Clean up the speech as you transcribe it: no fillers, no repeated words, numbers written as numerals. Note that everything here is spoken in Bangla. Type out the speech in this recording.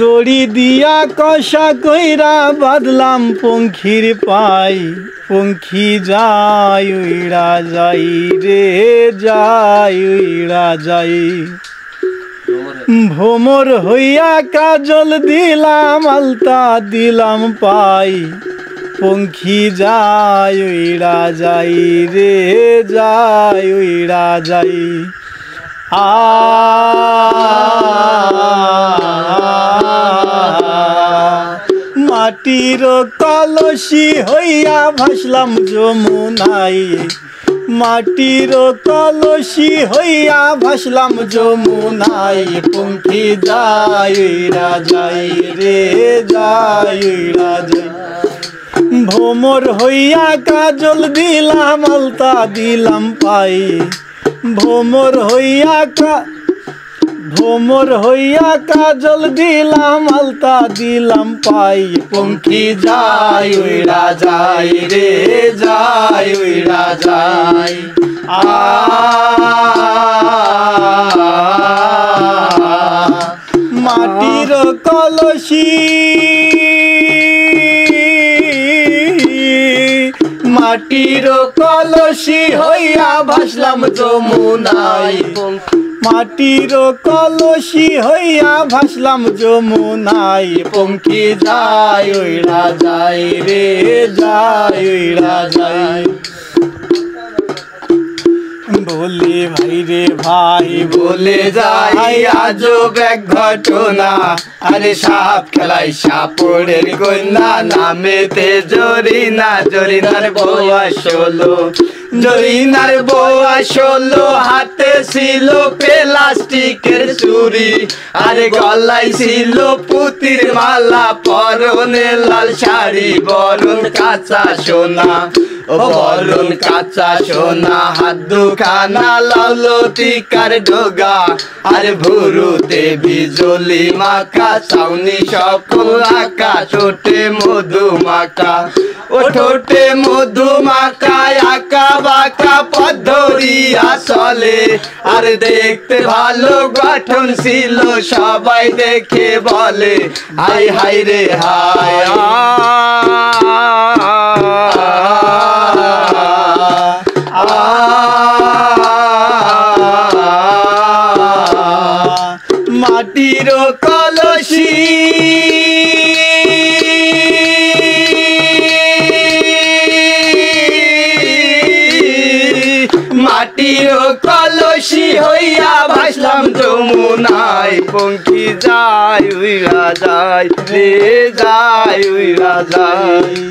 দড়ি দিয়া কষা কইরা বাঁধলাম পঙ্খির পাই, পঙ্খি যাই উইড়া যাই রে যাই উইড়া যাই। ভোমর হইয়া কাজল দিলাম আলতা দিলাম পাই, পঙ্খি যাই উইড়া যাই রে যাই উইড়া যাই। মাটির কলসি হইয়া ভাসলাম যমুনাই, মাটির কলসি হইয়া ভাসলাম যমুনাই, পঙ্খি যাই উইড়া যাই রে যাই উইড়া যাই। ভোমর হইয়া কাজল দিলাম আলতা দিলাম পাই, ভোমর হইয়া কাজল দিলাম আলতা দিলাম পাই, পঙ্খি যাই উইড়া যাই রে যাই উইড়া যাই। মাটির কলসি মাটির কলসি হইয়া ভাসলাম যমুনাই, মাটির কলসি হইয়া ভাসলাম যমুনাই, পঙ্খি যাই উইড়া যাই রে যাই উইড়া যাই। বলে ভাই রে ভাই বলে যাই আজব এক ঘটনা, আরে সাপ খেলাই সাপড়ের কন্যা নামেতে জরিনা, জরিনার বউ আসলো, জরিনার বউ আসলো, হাতে ছিল প্লাস্টিকের চুরি, আরে গলায় ছিল পুতির মালা, পরনে লাল শাড়ি, বরণ কাঁচা সোনা, ও বরণ কাঁচা সোনা, হাত দুখানা লালতিকার ডোগা, আরে ভুরুতে বিজলি মাখা, চাউনি সকল আঁকা, ঠোঁটে মধু মাখা, ও ঠোঁটে মধু মাখা, আঁকা বাঁকা পথ ধরিয়া চলে, আর দেখতে ভালো গঠন ছিল, সবাই দেখে বলে হাই হাই রে হাই। মাটির কলসি মাটির কলসি হইয়া ভাসলাম যমুনাই, পঙ্খি যাই উইড়া যাই রে যাই উইড়া যাই।